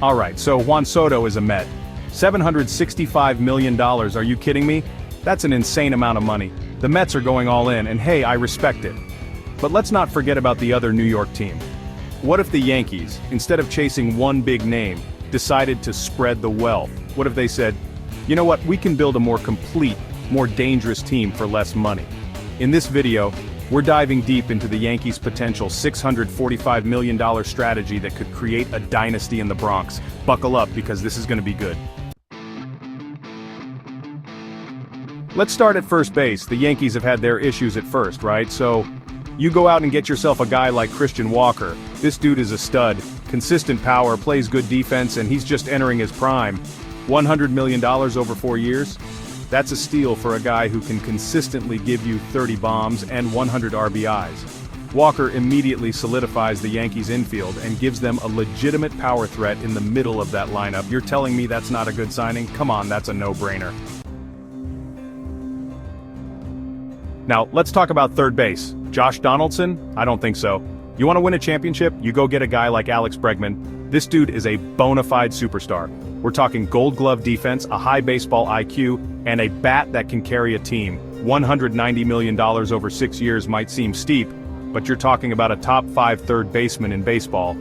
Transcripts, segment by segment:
Alright, so Juan Soto is a Met. $765 million, are you kidding me? That's an insane amount of money. The Mets are going all in, and hey, I respect it. But let's not forget about the other New York team. What if the Yankees, instead of chasing one big name, decided to spread the wealth? What if they said, you know what, we can build a more complete, more dangerous team for less money. In this video, we're diving deep into the Yankees' potential $645 million strategy that could create a dynasty in the Bronx. Buckle up because this is going to be good. Let's start at first base. The Yankees have had their issues at first, right? So, you go out and get yourself a guy like Christian Walker. This dude is a stud, consistent power, plays good defense, and he's just entering his prime. $100 million over 4 years? That's a steal for a guy who can consistently give you 30 bombs and 100 RBIs. Walker immediately solidifies the Yankees' infield and gives them a legitimate power threat in the middle of that lineup. You're telling me that's not a good signing? Come on, that's a no-brainer. Now, let's talk about third base. Josh Donaldson? I don't think so. You want to win a championship? You go get a guy like Alex Bregman. This dude is a bona fide superstar. We're talking gold glove defense, a high baseball IQ, and a bat that can carry a team. $190 million over 6 years might seem steep, but you're talking about a top 5 third baseman in baseball.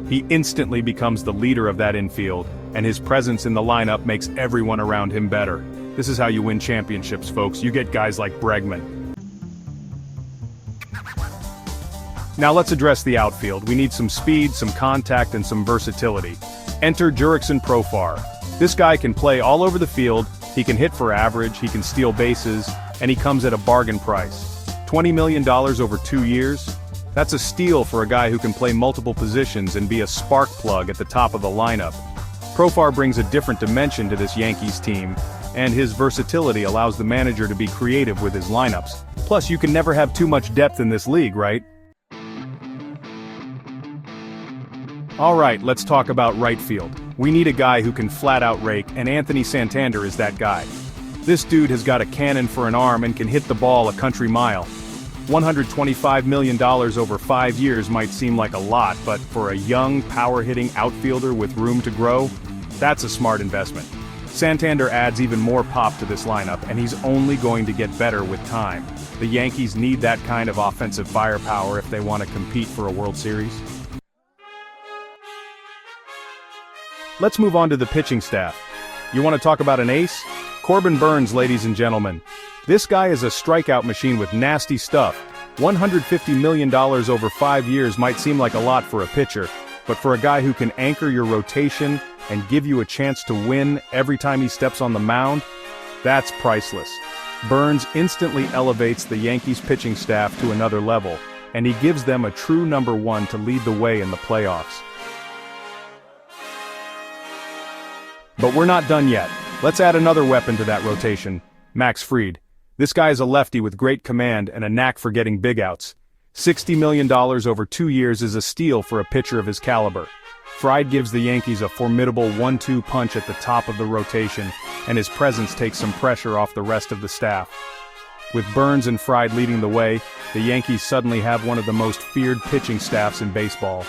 He instantly becomes the leader of that infield, and his presence in the lineup makes everyone around him better. This is how you win championships, folks. You get guys like Bregman. Now let's address the outfield. We need some speed, some contact, and some versatility. Enter Profar. This guy can play all over the field, he can hit for average, he can steal bases, and he comes at a bargain price. $20 million over 2 years? That's a steal for a guy who can play multiple positions and be a spark plug at the top of the lineup. Profar brings a different dimension to this Yankees team, and his versatility allows the manager to be creative with his lineups. Plus, you can never have too much depth in this league, right? Alright, let's talk about right field. We need a guy who can flat out rake, and Anthony Santander is that guy. This dude has got a cannon for an arm and can hit the ball a country mile. $125 million over 5 years might seem like a lot, but for a young, power-hitting outfielder with room to grow, that's a smart investment. Santander adds even more pop to this lineup, and he's only going to get better with time. The Yankees need that kind of offensive firepower if they want to compete for a World Series. Let's move on to the pitching staff. You want to talk about an ace? Corbin Burnes, ladies and gentlemen. This guy is a strikeout machine with nasty stuff. $150 million over 5 years might seem like a lot for a pitcher, but for a guy who can anchor your rotation and give you a chance to win every time he steps on the mound, that's priceless. Burnes instantly elevates the Yankees pitching staff to another level, and he gives them a true number one to lead the way in the playoffs. But we're not done yet. Let's add another weapon to that rotation, Max Fried. This guy is a lefty with great command and a knack for getting big outs. $60 million over 2 years is a steal for a pitcher of his caliber. Fried gives the Yankees a formidable 1-2 punch at the top of the rotation, and his presence takes some pressure off the rest of the staff. With Burnes and Fried leading the way, the Yankees suddenly have one of the most feared pitching staffs in baseball.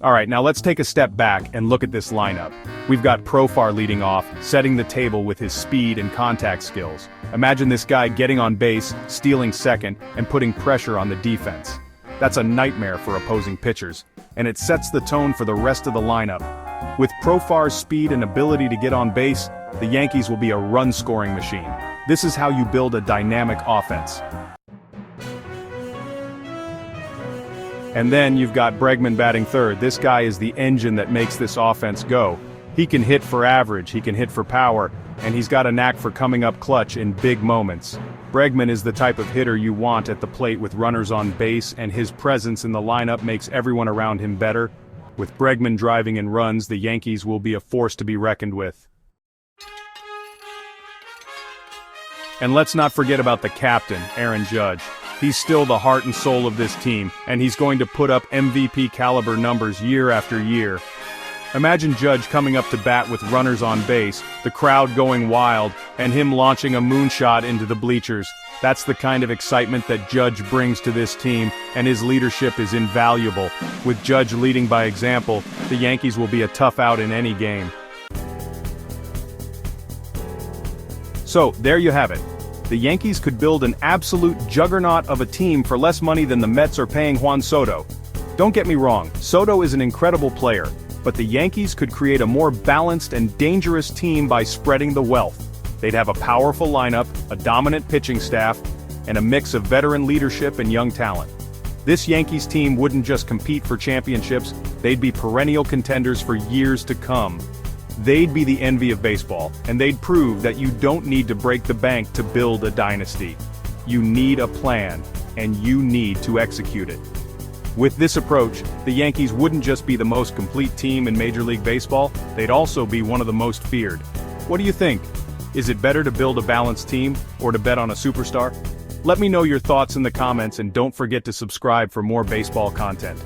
Alright, now let's take a step back and look at this lineup. We've got Profar leading off, setting the table with his speed and contact skills. Imagine this guy getting on base, stealing second, and putting pressure on the defense. That's a nightmare for opposing pitchers, and it sets the tone for the rest of the lineup. With Profar's speed and ability to get on base, the Yankees will be a run-scoring machine. This is how you build a dynamic offense. And then you've got Bregman batting third. This guy is the engine that makes this offense go. He can hit for average, he can hit for power, and he's got a knack for coming up clutch in big moments. Bregman is the type of hitter you want at the plate with runners on base, and his presence in the lineup makes everyone around him better. With Bregman driving in runs, the Yankees will be a force to be reckoned with. And let's not forget about the captain, Aaron Judge. He's still the heart and soul of this team, and he's going to put up MVP caliber numbers year after year. Imagine Judge coming up to bat with runners on base, the crowd going wild, and him launching a moonshot into the bleachers. That's the kind of excitement that Judge brings to this team, and his leadership is invaluable. With Judge leading by example, the Yankees will be a tough out in any game. So, there you have it. The Yankees could build an absolute juggernaut of a team for less money than the Mets are paying Juan Soto. Don't get me wrong, Soto is an incredible player, but the Yankees could create a more balanced and dangerous team by spreading the wealth. They'd have a powerful lineup, a dominant pitching staff, and a mix of veteran leadership and young talent. This Yankees team wouldn't just compete for championships, they'd be perennial contenders for years to come. They'd be the envy of baseball, and they'd prove that you don't need to break the bank to build a dynasty. You need a plan, and you need to execute it. With this approach, the Yankees wouldn't just be the most complete team in Major League Baseball, they'd also be one of the most feared. What do you think? Is it better to build a balanced team, or to bet on a superstar? Let me know your thoughts in the comments, and don't forget to subscribe for more baseball content.